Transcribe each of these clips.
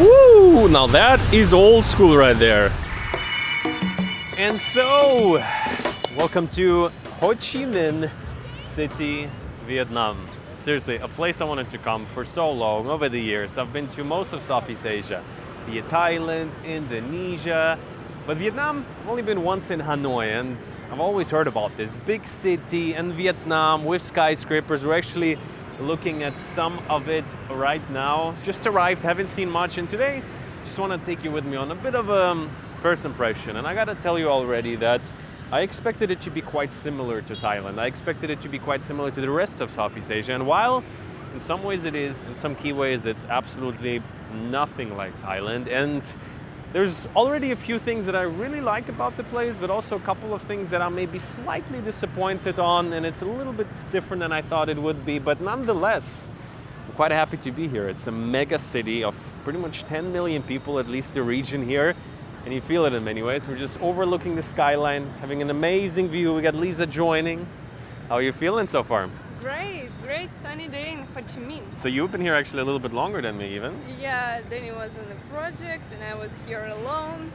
Woo! Now that is old school right there. And so, welcome to Ho Chi Minh City, Vietnam. Seriously, a place I wanted to come for so long, over the years. I've been to most of Southeast Asia, be it Thailand, Indonesia, but Vietnam, I've only been once in Hanoi, and I've always heard about this big city in Vietnam with skyscrapers. We're actually looking at some of it right now. Just arrived, haven't seen much, and today just want to take you with me on a bit of a first impression. And I gotta tell you already that I expected it to be quite similar to Thailand. I expected it to be quite similar to the rest of Southeast Asia, and while in some ways it is, in some key ways it's absolutely nothing like Thailand. And there's already a few things that I really like about the place, but also a couple of things that I'm maybe slightly disappointed on, and it's a little bit different than I thought it would be, but nonetheless, I'm quite happy to be here. It's a mega city of pretty much 10 million people, at least the region here, and you feel it in many ways. We're just overlooking the skyline, having an amazing view. We got Lisa joining. How are you feeling so far? Great sunny day in Ho Chi Minh. So you've been here actually a little bit longer than me even. Yeah, Danny was on the project and I was here alone.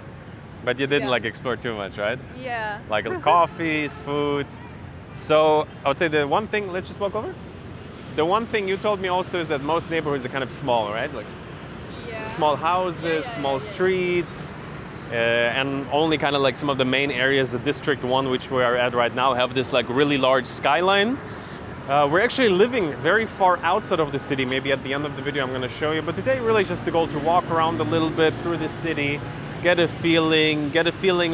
But you didn't like explore too much, right? Yeah. Like coffees, food. So I would say the one thing, let's just walk over. The one thing you told me also is that most neighborhoods are kind of small, right? Like small houses, small streets, and only kind of like some of the main areas, the District 1, which we are at right now, have this like really large skyline. We're actually living very far outside of the city. Maybe at the end of the video I'm going to show you. But today really is just the goal to walk around a little bit through the city, get a feeling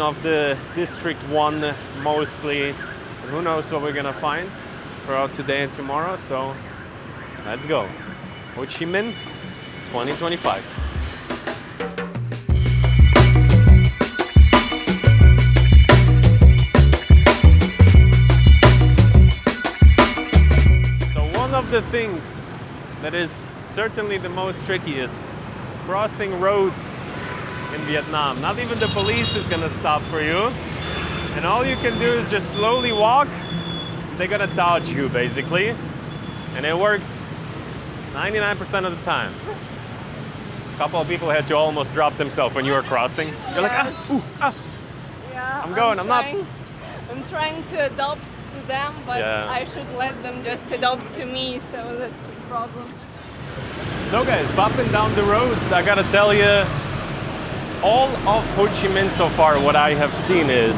of the District 1 mostly. And who knows what we're going to find throughout today and tomorrow. So let's go. Ho Chi Minh 2025. The things that is certainly the most tricky is crossing roads in Vietnam. Not even the police is gonna stop for you, and all you can do is just slowly walk. They're gonna dodge you basically, and it works 99% of the time. A couple of people had to almost drop themselves when you were crossing. You're like, Yeah, I'm going. I'm trying to adopt to them, but I should let them just adopt to me, so that's the problem. So guys, popping down the roads, I gotta tell you, all of Ho Chi Minh so far, what I have seen is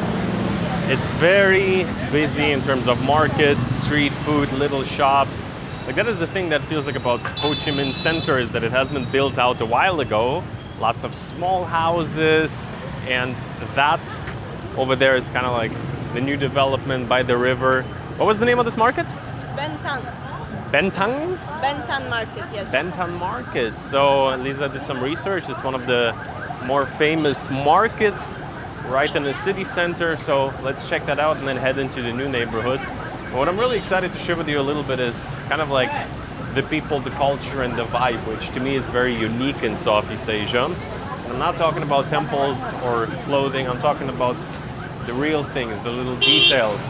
it's very busy in terms of markets, street food, little shops. Like that is the thing that feels like about Ho Chi Minh Center, is that it has been built out a while ago. Lots of small houses, and that over there is kind of like the new development by the river. What was the name of this market? Ben Thanh. Ben Thanh? Ben Thanh Market, yes. Ben Thanh Market. So Lisa did some research. It's one of the more famous markets right in the city center. So let's check that out and then head into the new neighborhood. And what I'm really excited to share with you a little bit is kind of like the people, the culture, and the vibe, which to me is very unique in Southeast Asia. And I'm not talking about temples or clothing. I'm talking about the real things, the little details.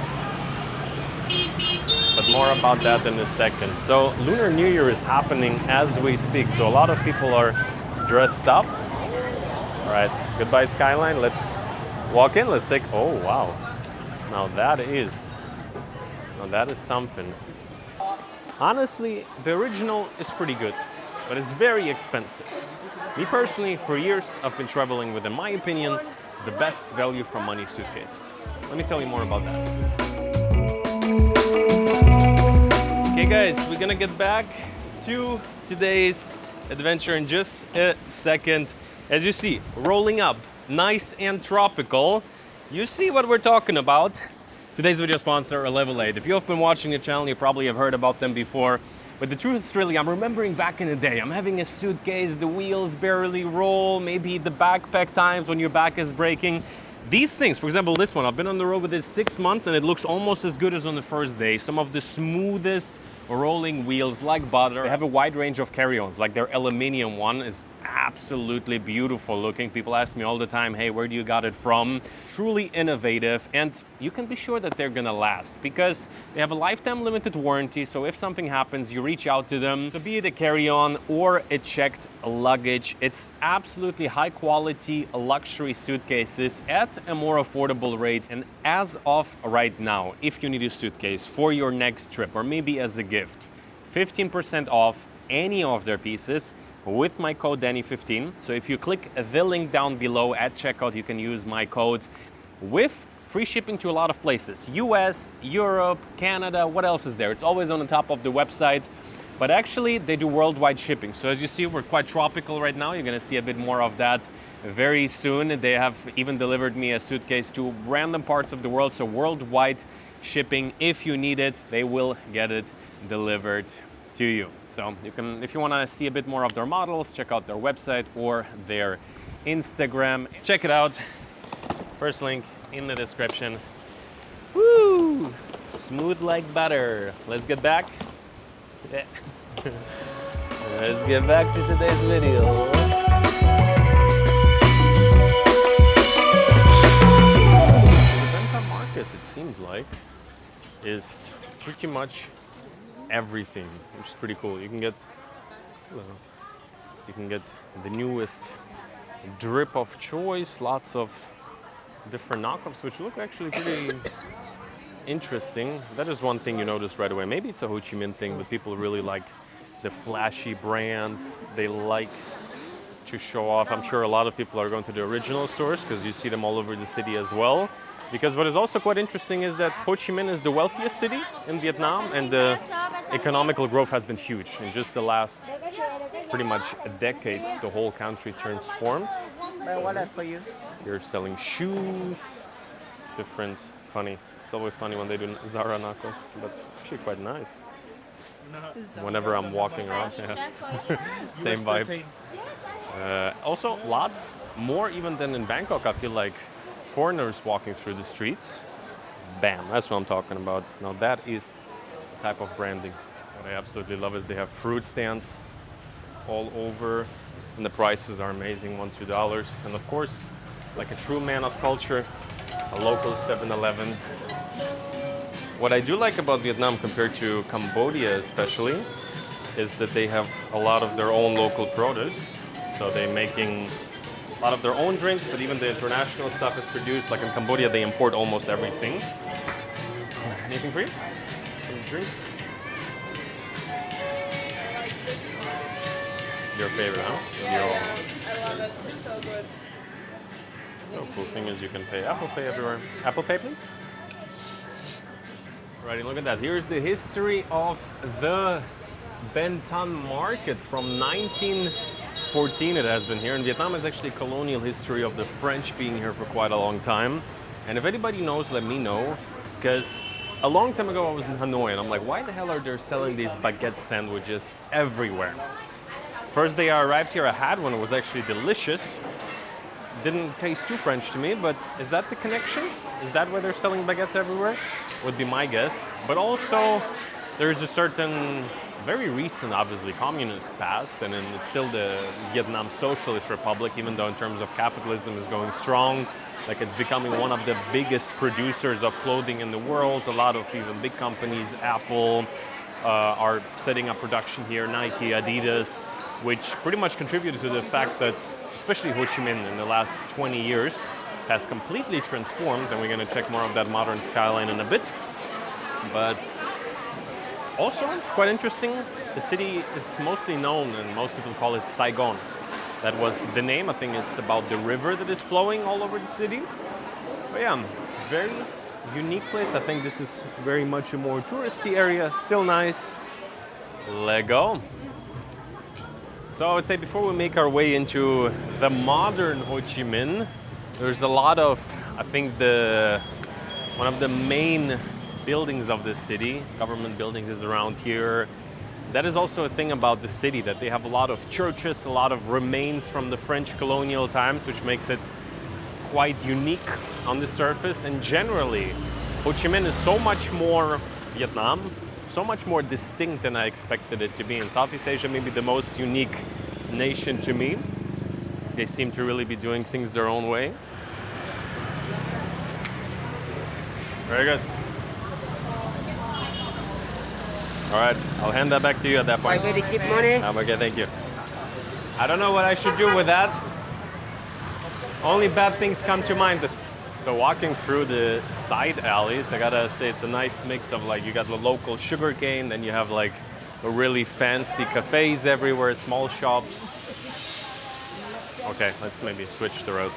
But more about that in a second. So Lunar New Year is happening as we speak. So a lot of people are dressed up. All right, goodbye skyline. Let's walk in. Let's take, oh wow. Now that is something. Honestly, the original is pretty good, but it's very expensive. Me personally, for years, I've been traveling with, in my opinion, the best value for money suitcases. Let me tell you more about that. Okay guys, we're gonna get back to today's adventure in just a second. As you see, rolling up, nice and tropical. You see what we're talking about. Today's video sponsor are Level 8. If you have been watching the channel, you probably have heard about them before. But the truth is really, I'm remembering back in the day, I'm having a suitcase, the wheels barely roll, maybe the backpack times when your back is breaking. These things, for example, this one, I've been on the road with it 6 months and it looks almost as good as on the first day. Some of the smoothest rolling wheels like butter. They have a wide range of carry-ons, like their aluminum one is absolutely beautiful looking. People ask me all the time, hey, where do you got it from? Truly innovative, and you can be sure that they're gonna last because they have a lifetime limited warranty. So if something happens, you reach out to them. So be it a carry-on or a checked luggage, it's absolutely high quality luxury suitcases at a more affordable rate. And as of right now, if you need a suitcase for your next trip or maybe as a gift, 15% off any of their pieces with my code Danny15. So if you click the link down below at checkout, you can use my code with free shipping to a lot of places. US, Europe, Canada, what else is there? It's always on the top of the website, but actually they do worldwide shipping. So as you see, we're quite tropical right now. You're gonna see a bit more of that very soon. They have even delivered me a suitcase to random parts of the world. So worldwide shipping. If you need it, they will get it delivered to you. So you can, if you want to see a bit more of their models, check out their website or their Instagram. Check it out. First link in the description. Woo! Smooth like butter. Let's get back. Yeah. Let's get back to today's video. The Thanh Market, it seems like, is pretty much everything, which is pretty cool. You can get the newest drip of choice, lots of different knockoffs, which look actually pretty interesting. That is one thing you notice right away. Maybe it's a Ho Chi Minh thing, but people really like the flashy brands. They like to show off. I'm sure a lot of people are going to the original stores because you see them all over the city as well. Because what is also quite interesting is that Ho Chi Minh is the wealthiest city in Vietnam, and the economical growth has been huge. In just the last pretty much a decade, the whole country transformed. What for you? You're selling shoes, different, funny. It's always funny when they do Zara knockoffs, but actually quite nice. Whenever I'm walking around, yeah. Same vibe. Also, lots more even than in Bangkok, I feel like. Foreigners walking through the streets. Bam, that's what I'm talking about. Now that is the type of branding. What I absolutely love is they have fruit stands all over, and the prices are amazing, $1, $2. And of course, like a true man of culture, a local 7-Eleven. What I do like about Vietnam compared to Cambodia especially, is that they have a lot of their own local produce. So they're making a lot of their own drinks, but even the international stuff is produced. Like in Cambodia, they import almost everything. Anything for you? Some drink? Your favorite, huh? Yeah, I love it. It's so good. So cool thing is you can pay Apple Pay everywhere. Apple Pay, please. Alrighty, look at that. Here's the history of the Thanh Market from 1914. It has been here. And Vietnam is actually colonial history of the French being here for quite a long time. And if anybody knows, let me know. Because a long time ago I was in Hanoi and I'm like, why the hell are they selling these baguette sandwiches everywhere? First day I arrived here, I had one. It was actually delicious. Didn't taste too French to me, but is that the connection? Is that why they're selling baguettes everywhere? Would be my guess. But also, there's a certain, very recent, obviously, communist past, and then it's still the Vietnam Socialist Republic, even though in terms of capitalism is going strong. Like it's becoming one of the biggest producers of clothing in the world. A lot of even big companies, Apple, are setting up production here, Nike, Adidas, which pretty much contributed to the fact that especially Ho Chi Minh in the last 20 years has completely transformed, and we're going to check more of that modern skyline in a bit. But also, quite interesting, the city is mostly known, and most people call it Saigon. That was the name. I think it's about the river that is flowing all over the city. But yeah, very unique place. I think this is very much a more touristy area, still nice. Let's go. So I would say before we make our way into the modern Ho Chi Minh, there's a lot of, I think one of the main buildings of the city, government buildings is around here. That is also a thing about the city, that they have a lot of churches, a lot of remains from the French colonial times, which makes it quite unique on the surface. And generally, Ho Chi Minh is so much more Vietnam, so much more distinct than I expected it to be. In Southeast Asia, maybe the most unique nation to me. They seem to really be doing things their own way. Very good. All right, I'll hand that back to you at that point. Very cheap money. Okay, thank you. I don't know what I should do with that. Only bad things come to mind. So walking through the side alleys, I gotta say it's a nice mix of like, you got the local sugarcane, then you have like a really fancy cafes everywhere, small shops. Okay, let's maybe switch the road.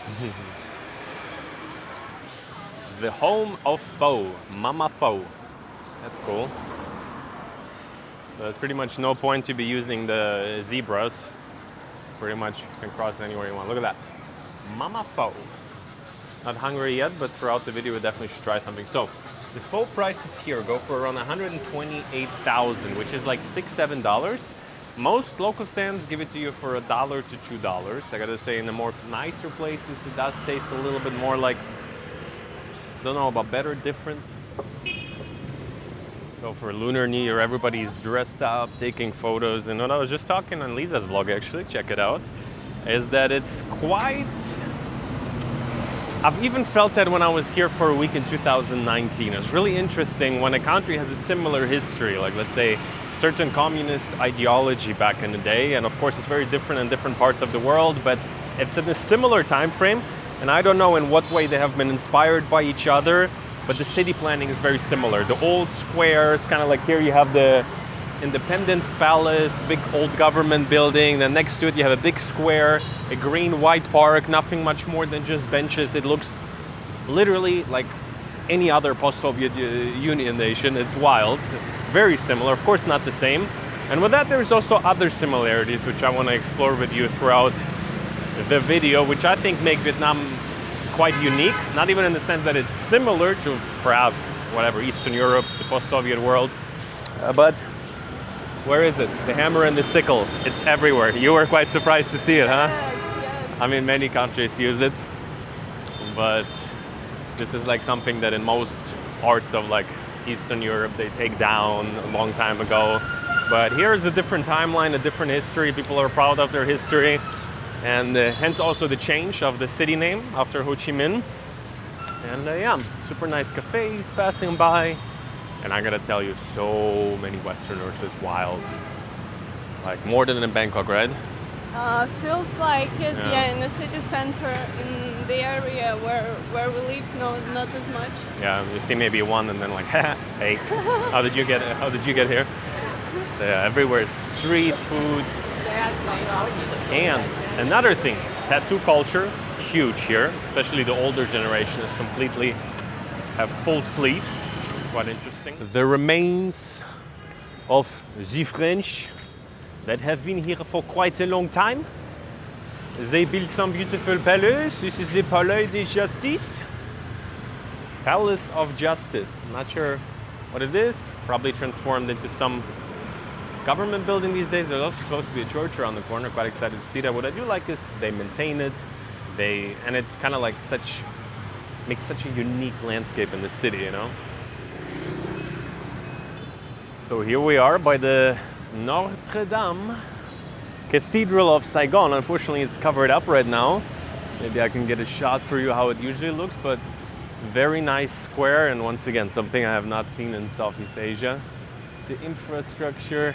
The home of pho, Mama Pho. That's cool. So there's pretty much no point to be using the zebras. Pretty much you can cross anywhere you want. Look at that. Mama Pho. Not hungry yet, but throughout the video we definitely should try something. So the pho prices here go for around 128,000, which is like $6-7. Most local stands give it to you for $1 to $2. I gotta say, in the more nicer places, it does taste a little bit more like, don't know about better, different. So for Lunar New Year, everybody's dressed up, taking photos. And what I was just talking on Lisa's vlog, actually, check it out, is that it's quite... I've even felt that when I was here for a week in 2019. It's really interesting when a country has a similar history, like let's say certain communist ideology back in the day. And of course, it's very different in different parts of the world, but it's in a similar time frame. And I don't know in what way they have been inspired by each other, but the city planning is very similar. The old squares, kind of like here you have the Independence Palace, big old government building. Then next to it you have a big square, a green white park, nothing much more than just benches. It looks literally like any other post-Soviet Union nation. It's wild, very similar, of course not the same. And with that there's also other similarities which I want to explore with you throughout the video, which I think make Vietnam quite unique, not even in the sense that it's similar to perhaps whatever Eastern Europe, the post-Soviet world, but where is it? The hammer and the sickle, it's everywhere. You were quite surprised to see it, huh? Yes. I mean, many countries use it, but this is like something that in most parts of like Eastern Europe they take down a long time ago. But here is a different timeline, a different history. People are proud of their history. And hence also the change of the city name after Ho Chi Minh. And yeah, super nice cafes passing by. And I gotta tell you, so many Westerners is wild. Like more than in Bangkok, right? Feels like it, yeah, in the city center, in the area where we live, no, not as much. Yeah, you see maybe one and then like, hey, how did you get here? So yeah, everywhere is street food. And another thing, tattoo culture, huge here, especially the older generation is completely have full sleeves, quite interesting. The remains of the French that have been here for quite a long time. They built some beautiful palace. This is the Palais de Justice. Palace of Justice. Not sure what it is. Probably transformed into some government building these days. There's also supposed to be a church around the corner. Quite excited to see that. What I do like is they maintain it. And it's kind of like makes such a unique landscape in the city, you know. So here we are by the Notre Dame Cathedral of Saigon. Unfortunately, it's covered up right now. Maybe I can get a shot for you how it usually looks, but very nice square. And once again, something I have not seen in Southeast Asia. The infrastructure,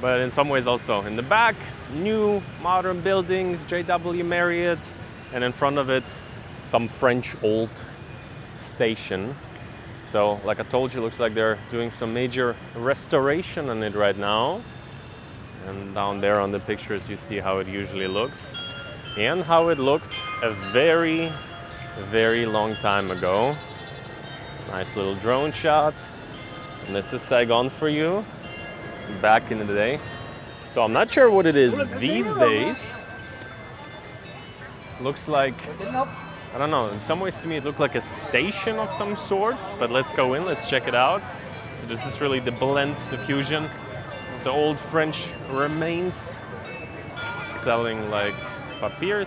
but in some ways also in the back, new modern buildings, JW Marriott, and in front of it, some French old station. So, like I told you, looks like they're doing some major restoration on it right now. And down there on the pictures, you see how it usually looks and how it looked a very, very long time ago. Nice little drone shot. And this is Saigon for you, back in the day. So I'm not sure what it is these days. Looks like, I don't know, in some ways to me it looked like a station of some sort, but let's go in, let's check it out. So this is really the blend, the fusion of the old French remains. Selling like paper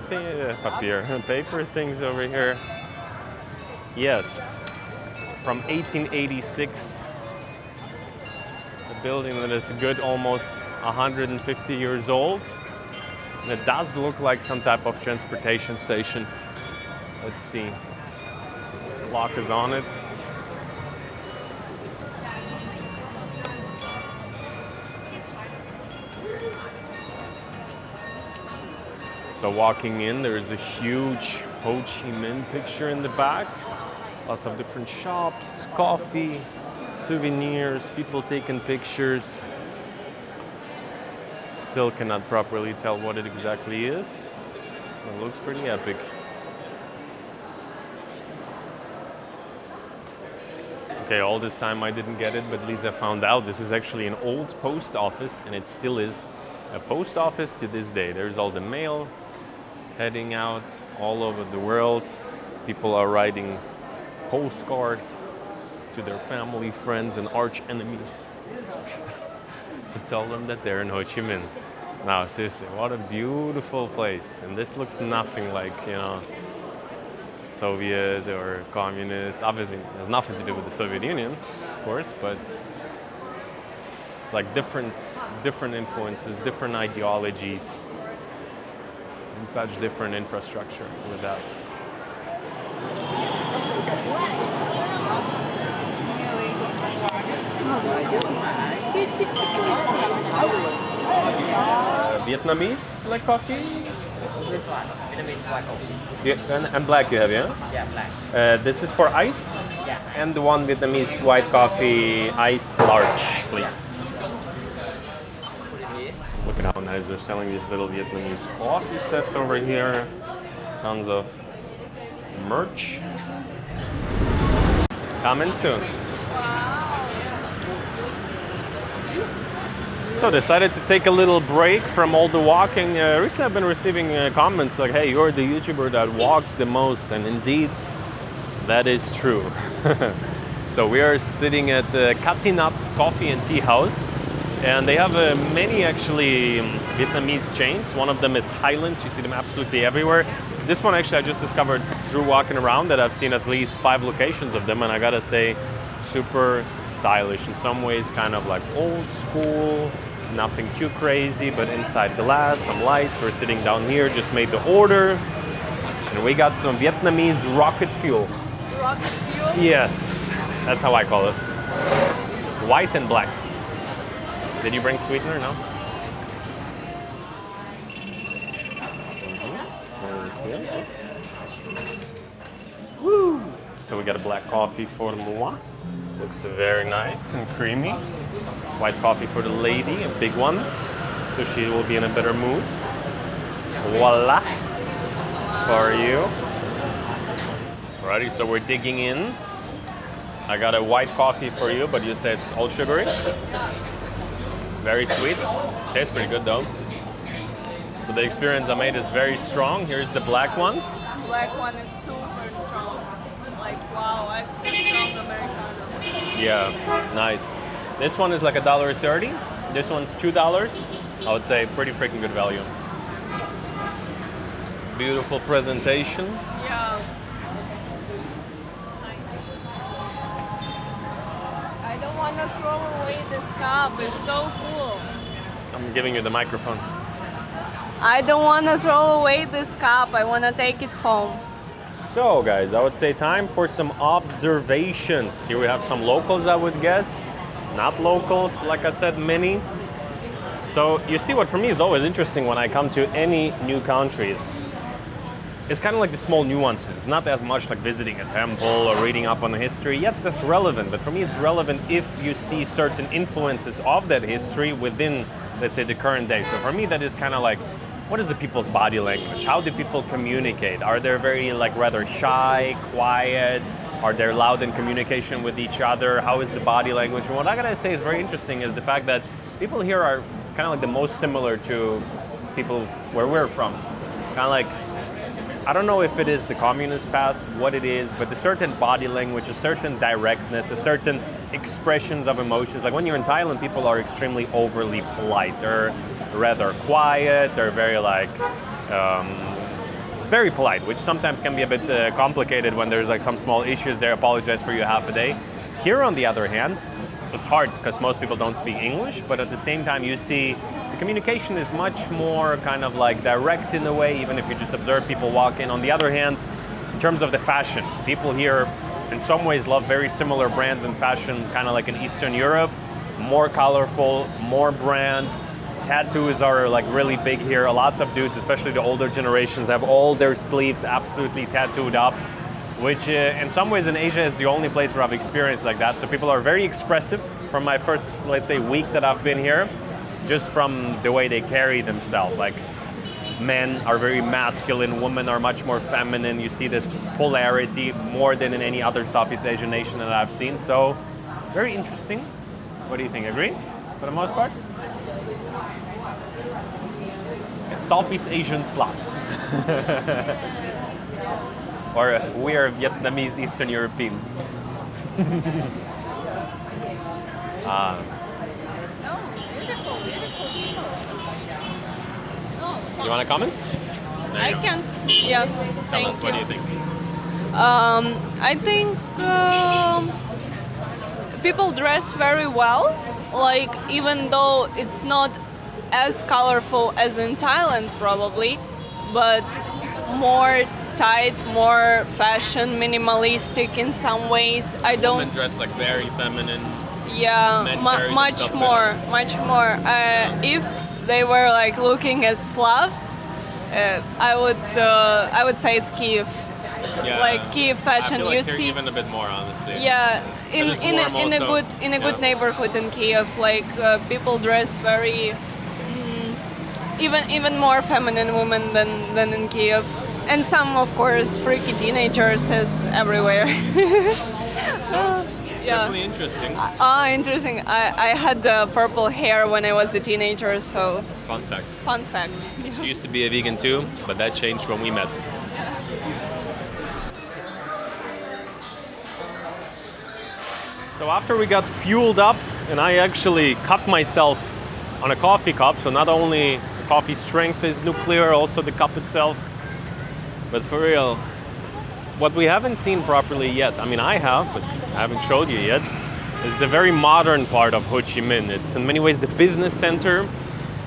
things over here. Yes, from 1886. A building that is a good almost 150 years old. And it does look like some type of transportation station. Let's see. Lock is on it. So walking in, there is a huge Ho Chi Minh picture in the back. Lots of different shops, coffee, souvenirs, people taking pictures. Still cannot properly tell what it exactly is. It looks pretty epic. Okay, all this time I didn't get it, but Lisa found out this is actually an old post office, and it still is a post office to this day. There's all the mail heading out all over the world. People are writing postcards to their family, friends, and arch enemies to tell them that they're in Ho Chi Minh. Now, seriously, what a beautiful place. And this looks nothing like, you know, Soviet or communist. Obviously, it has nothing to do with the Soviet Union, of course, but it's like different influences, different ideologies, and such different infrastructure with that. Vietnamese black coffee? This one, Vietnamese black coffee. Yeah, and black you have, yeah? Yeah, black. This is for iced? Yeah. And the one Vietnamese white coffee, iced large, please. Look at how nice they're selling these little Vietnamese coffee sets over here. Tons of merch. Coming soon. So decided to take a little break from all the walking. Recently I've been receiving comments like, hey, you're the YouTuber that walks the most, and indeed, that is true. So we are sitting at Katinat Coffee and Tea House, and they have many actually Vietnamese chains. One of them is Highlands, you see them absolutely everywhere. This one actually I just discovered through walking around that I've seen at least 5 locations of them, and I gotta say, super stylish in some ways, kind of like old school. Nothing too crazy, but inside glass, some lights. We're sitting down here, just made the order. And we got some Vietnamese rocket fuel. Rocket fuel? Yes, that's how I call it. White and black. Did you bring sweetener? No? Woo! So we got a black coffee for moi. Looks very nice and creamy. White coffee for the lady, a big one, so she will be in a better mood. Voila, for you. Alrighty, so we're digging in. I got a white coffee for you, but you said it's all sugary. Very sweet. Tastes pretty good though. So the experience I made is very strong. Here's the black one. Black one is super strong. Like, wow, extra strong Americano. Yeah, nice. This one is like $1.30. This one's $2. I would say pretty freaking good value. Beautiful presentation. Yeah. I don't want to throw away this cup. It's so cool. I'm giving you the microphone. I don't want to throw away this cup. I want to take it home. So guys, I would say time for some observations. Here we have some locals, I would guess. Not locals, like I said, many. So you see what for me is always interesting when I come to any new countries. It's kind of like the small nuances. It's not as much like visiting a temple or reading up on the history. Yes, that's relevant, but for me it's relevant if you see certain influences of that history within, let's say, the current day. So for me that is kind of like, what is the people's body language? How do people communicate? Are they very like rather shy, quiet? Are they loud in communication with each other? How is the body language? And what I gotta say is very interesting is the fact that people here are kind of like the most similar to people where we're from. Kind of like, I don't know if it is the communist past, what it is, but a certain body language, a certain directness, a certain expressions of emotions. Like when you're in Thailand, people are extremely overly polite. They're rather quiet. They're very like, very polite, which sometimes can be a bit complicated when there's like some small issues. They apologize for you half a day. Here, on the other hand, it's hard because most people don't speak English, but at the same time, you see communication is much more kind of like direct in a way, even if you just observe people walk in. On the other hand, in terms of the fashion, people here in some ways love very similar brands in fashion, kind of like in Eastern Europe, more colorful, more brands. Tattoos are like really big here. Lots of dudes, especially the older generations, have all their sleeves absolutely tattooed up, which in some ways in Asia is the only place where I've experienced like that. So people are very expressive from my first, let's say, week that I've been here, just from the way they carry themselves. Like men are very masculine, women are much more feminine. You see this polarity more than in any other Southeast Asian nation that I've seen. So very interesting. What do you think? Agree for the most part? Southeast Asian Slavs. Or we are Vietnamese Eastern European. Oh, beautiful, beautiful people. Oh, You want to comment? I can, yeah, Tell thank us, you. what do you think? I think people dress very well, like even though it's not as colorful as in Thailand probably, but more tight, more fashion, minimalistic in some ways. I don't. Women dress like very feminine. Yeah, men carry much themselves more, much more. If they were like looking as Slavs, I would say it's Kiev. Yeah. Like Kiev fashion, I feel like you they're see. even a bit more, honestly. Yeah, in it's in warm a, in a also. good in a good Yeah. neighborhood in Kiev, like people dress very even more feminine women than in Kiev, and some of course freaky teenagers is everywhere. Yeah. Definitely interesting. Interesting. I had purple hair when I was a teenager, so Fun fact. fun fact. She used to be a vegan too, but that changed when we met. So after we got fueled up, and I actually cut myself on a coffee cup, so not only the coffee strength is nuclear, also the cup itself. But for real, what we haven't seen properly yet, I mean I have, but I haven't showed you yet, is the very modern part of Ho Chi Minh. It's in many ways the business center.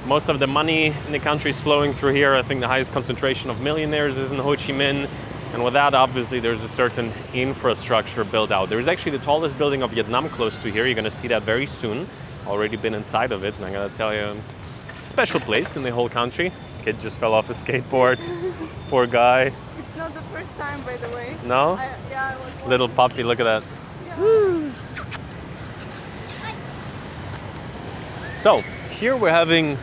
Most of the money in the country is flowing through here. I think the highest concentration of millionaires is in Ho Chi Minh. And with that, obviously, there's a certain infrastructure built out. There is actually the tallest building of Vietnam close to here. You're going to see that very soon. Already been inside of it, and I got to tell you, special place in the whole country. Kid just fell off a skateboard. Poor guy. It's not the first time, by the way. No? I was Little puppy, look at that. So, here we're having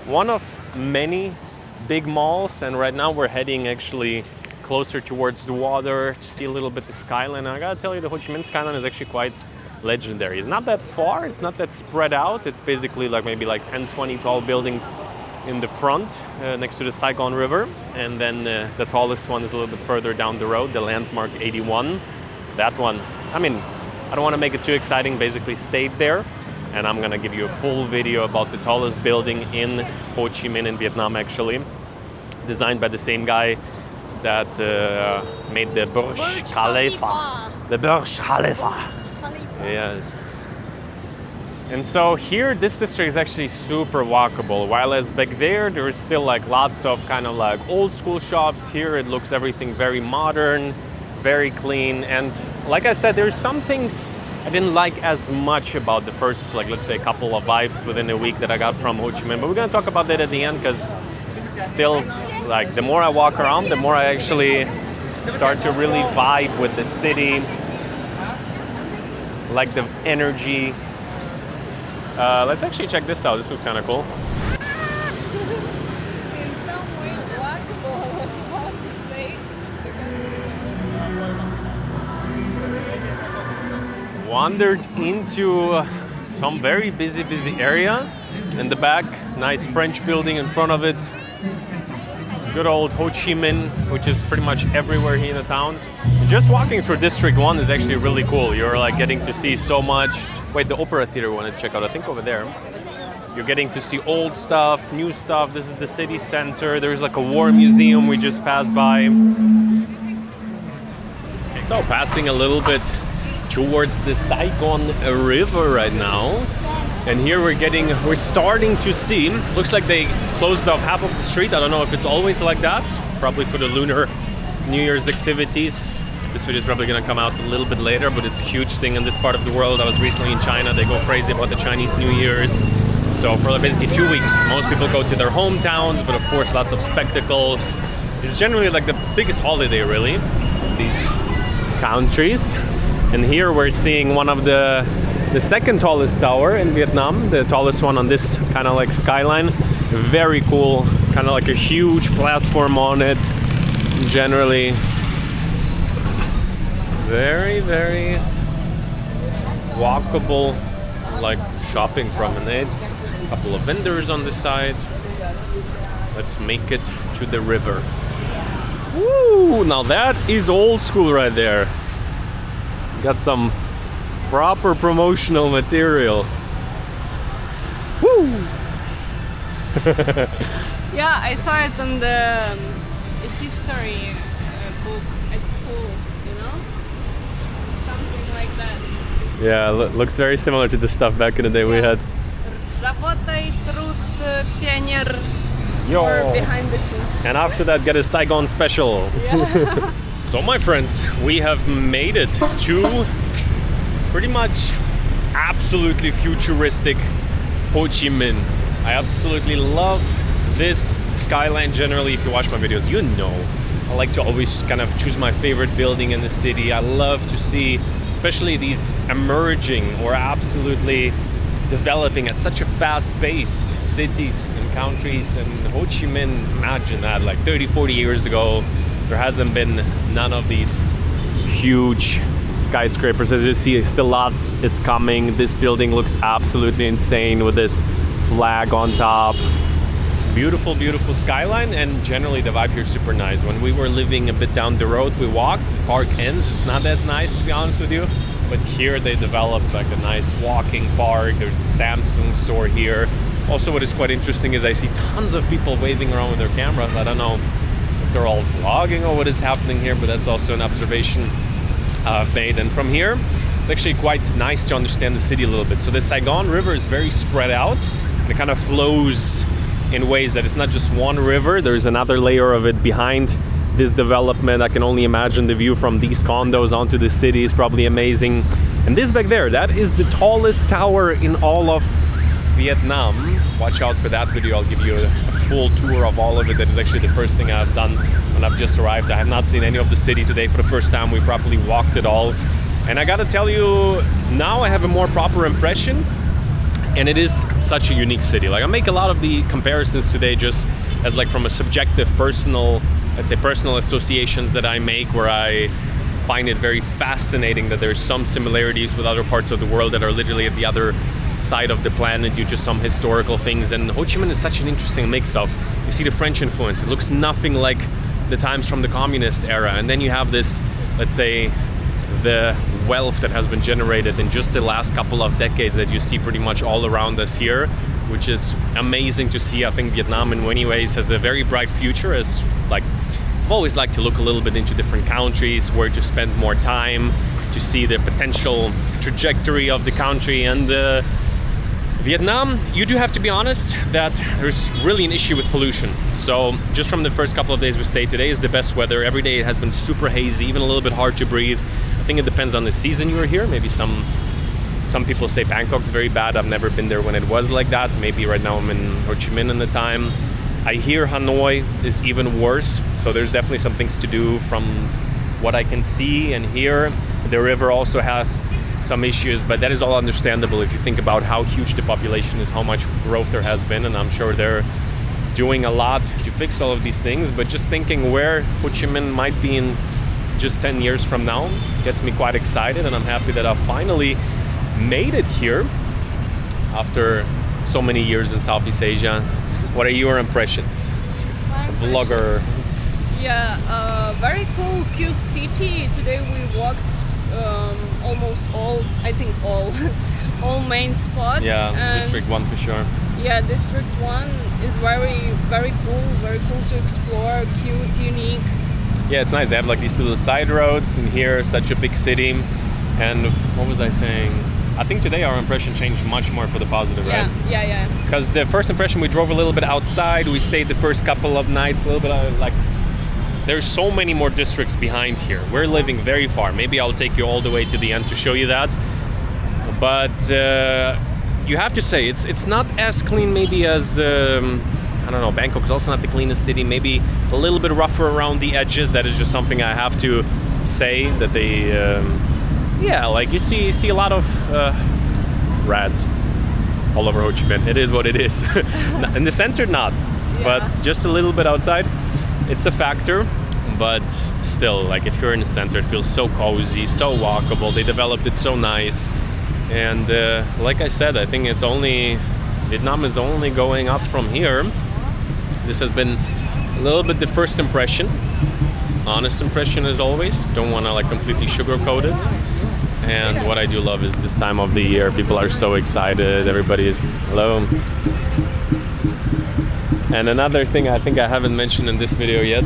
one of many big malls, and right now we're heading actually closer towards the water to see a little bit the skyline. And I gotta tell you, the Ho Chi Minh skyline is actually quite legendary. It's not that far, it's not that spread out. It's basically like maybe like 10, 20 tall buildings in the front next to the Saigon River. And then the tallest one is a little bit further down the road, the landmark 81. That one, I mean, I don't want to make it too exciting, basically stayed there. And I'm gonna give you a full video about the tallest building in Ho Chi Minh in Vietnam actually. Designed by the same guy that made the Burj Khalifa. The Burj Khalifa. Yes. And so here, this district is actually super walkable. While as back there is still like lots of kind of like old school shops. Here it looks everything very modern, very clean. And like I said, there's some things I didn't like as much about the first, like let's say, couple of vibes within a week that I got from Ho Chi Minh. But we're gonna talk about that at the end, because still, it's like the more I walk around, the more I actually start to really vibe with the city, like the energy. Let's actually check this out. This looks kind of cool. in some way walkable, I was about to say. Wandered into some very busy area. In the back, nice French building in front of it. Good old Ho Chi Minh, which is pretty much everywhere here in the town. Just walking through District 1 is actually really cool. You're like getting to see so much. Wait, the Opera Theater I want to check out, I think over there. You're getting to see old stuff, new stuff. This is the city center. There's like a war museum we just passed by. So passing a little bit towards the Saigon River right now. And here we're starting to see, looks like they closed off half of the street. I don't know if it's always like that, probably for the Lunar New Year's activities. This video is probably going to come out a little bit later, but it's a huge thing in this part of the world. I was recently in China. They go crazy about the Chinese New Year's. So for basically 2 weeks, most people go to their hometowns, but of course lots of spectacles. It's generally like the biggest holiday really in these countries. And here we're seeing one of the second tallest tower in Vietnam, the tallest one on this kind of like skyline. Very cool, kind of like a huge platform on it. Generally very, very walkable, like shopping promenade. A couple of vendors on the side. Let's make it to the river. Woo! Now that is old school right there. Got some proper promotional material. Woo! Yeah, I saw it in the history book at school, you know? Something like that. Yeah, looks very similar to the stuff back in the day we had. Работай, труд, пионер. Yo. Or behind the scenes. And after that, get a Saigon special. Yeah. So my friends, we have made it to pretty much absolutely futuristic Ho Chi Minh. I absolutely love this skyline generally. If you watch my videos, you know I like to always kind of choose my favorite building in the city. I love to see especially these emerging or absolutely developing at such a fast-paced cities and countries. And Ho Chi Minh, imagine that, like 30, 40 years ago, there hasn't been none of these huge skyscrapers. As you see, still lots is coming. This building looks absolutely insane with this flag on top. Beautiful, beautiful skyline, and generally the vibe here is super nice. When we were living a bit down the road, we walked, the park ends. It's not as nice, to be honest with you. But here they developed like a nice walking park. There's a Samsung store here. Also, what is quite interesting is I see tons of people waving around with their cameras. I don't know if they're all vlogging or what is happening here, but that's also an observation I've made. And from here, it's actually quite nice to understand the city a little bit. So the Saigon River is very spread out, and it kind of flows in ways that it's not just one river. There's another layer of it behind this development. I can only imagine the view from these condos onto the city is probably amazing. And this back there, that is the tallest tower in all of Vietnam. Watch out for that video. I'll give you a full tour of all of it. That is actually the first thing I've done when I've just arrived. I have not seen any of the city today for the first time. We properly walked it all. And I gotta tell you, now I have a more proper impression. And it is such a unique city. Like I make a lot of the comparisons today just as like from a subjective personal, let's say personal associations that I make, where I find it very fascinating that there's some similarities with other parts of the world that are literally at the other side of the planet due to some historical things. And Ho Chi Minh is such an interesting mix of, you see the French influence, it looks nothing like the times from the communist era. And then you have this, let's say, the wealth that has been generated in just the last couple of decades that you see pretty much all around us here, which is amazing to see. I think Vietnam in many ways has a very bright future, as like I've always liked to look a little bit into different countries, where to spend more time, to see the potential trajectory of the country. And Vietnam, you do have to be honest that there's really an issue with pollution. So just from the first couple of days we stayed, today is the best weather. Every day it has been super hazy, even a little bit hard to breathe. I think it depends on the season you're here. Maybe some people say Bangkok's very bad. I've never been there when it was like that. Maybe right now I'm in Ho Chi Minh in the time. I hear Hanoi is even worse. So there's definitely some things to do from what I can see and hear. The river also has some issues, but that is all understandable if you think about how huge the population is, how much growth there has been, and I'm sure they're doing a lot to fix all of these things. But just thinking where Ho Chi Minh might be in just 10 years from now gets me quite excited, and I'm happy that I've finally made it here after so many years in Southeast Asia. What are your impressions? Vlogger. Yeah, very cool, cute city. Today we walked almost all, I think all main spots. Yeah, and District 1 for sure. Yeah, District 1 is very cool to explore, cute, unique. Yeah, it's nice. They have like these little side roads, and here such a big city. And what was I saying? I think today our impression changed much more for the positive, right? Yeah. Because the first impression, we drove a little bit outside. We stayed the first couple of nights a little bit like. There's so many more districts behind here. We're living very far. Maybe I'll take you all the way to the end to show you that. But you have to say it's not as clean maybe as I don't know. Bangkok is also not the cleanest city. Maybe a little bit rougher around the edges. That is just something I have to say that they. Like you see a lot of rats all over Ho Chi Minh. It is what it is. In the center, not, but just a little bit outside. It's a factor, but still, like if you're in the center, it feels so cozy, so walkable. They developed it so nice, and like I said, I think Vietnam is only going up from here. This has been a little bit the first impression, honest impression as always. Don't want to like completely sugarcoat it. And what I do love is this time of the year. People are so excited. Everybody is hello. And another thing I think I haven't mentioned in this video yet,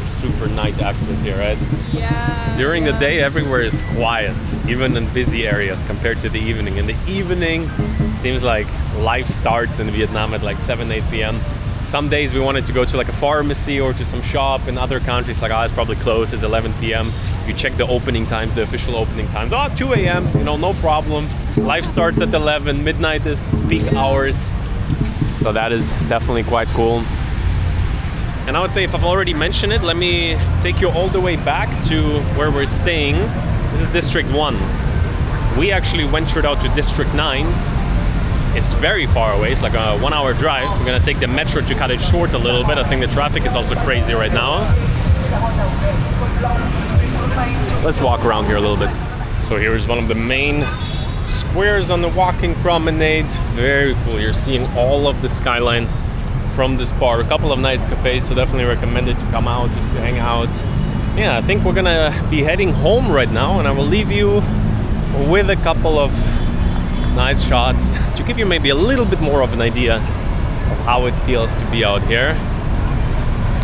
super night active here, right? Yeah. During the day, everywhere is quiet, even in busy areas compared to the evening. In the evening, it seems like life starts in Vietnam at like 7, 8 p.m. Some days we wanted to go to like a pharmacy or to some shop. In other countries, like, it's probably closed, it's 11 p.m. You check the opening times, the official opening times. 2 a.m., no problem. Life starts at 11, midnight is peak hours. So that is definitely quite cool. And I would say if I've already mentioned it, let me take you all the way back to where we're staying. This is District 1. We actually ventured out to District 9. It's very far away, it's like a 1-hour drive. We're gonna take the metro to cut it short a little bit. I think the traffic is also crazy right now. Let's walk around here a little bit. So here is one of the main squares on the walking promenade. Very cool. You're seeing all of the skyline from this bar. A couple of nice cafes, so definitely recommend it to come out just to hang out. Yeah, I think we're gonna be heading home right now, and I will leave you with a couple of nice shots to give you maybe a little bit more of an idea of how it feels to be out here.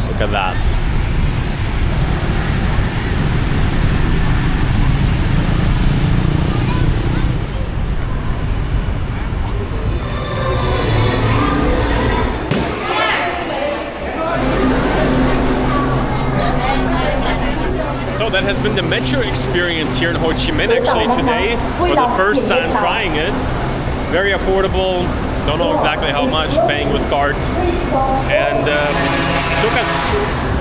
Look at that. So that has been the metro experience here in Ho Chi Minh actually today, for the first time trying it. Very affordable, don't know exactly how much, paying with card. And took us,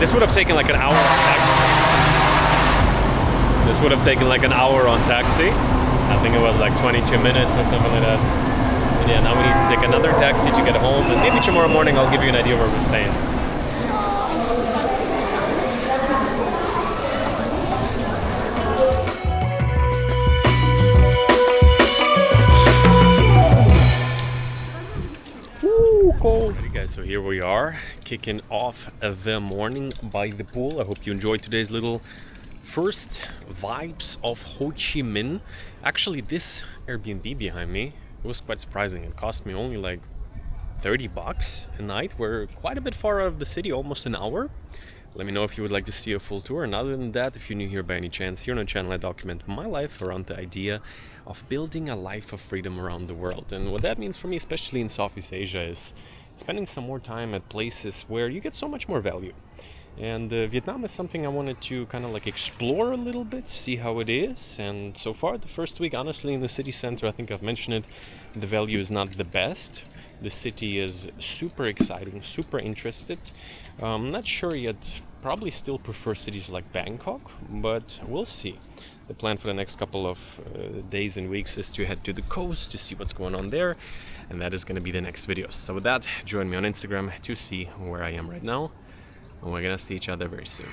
this would have taken like an hour on taxi. This would have taken like an hour on taxi. I think it was like 22 minutes or something like that. And yeah, now we need to take another taxi to get home, and maybe tomorrow morning I'll give you an idea where we're staying. Alrighty guys, so here we are, kicking off the morning by the pool. I hope you enjoyed today's little first vibes of Ho Chi Minh. Actually, this Airbnb behind me, it was quite surprising. It cost me only like $30 a night. We're quite a bit far out of the city, almost an hour. Let me know if you would like to see a full tour. And other than that, if you're new here by any chance, here on the channel I document my life around the idea of building a life of freedom around the world. And what that means for me, especially in Southeast Asia, is spending some more time at places where you get so much more value. And Vietnam is something I wanted to kind of like explore a little bit, see how it is. And so far, the first week, honestly, in the city center, I think I've mentioned it, the value is not the best. The city is super exciting, super interested. I'm not sure yet, probably still prefer cities like Bangkok, but we'll see. The plan for the next couple of days and weeks is to head to the coast to see what's going on there, and that is going to be the next videos. So with that, join me on Instagram to see where I am right now, and we're gonna see each other very soon.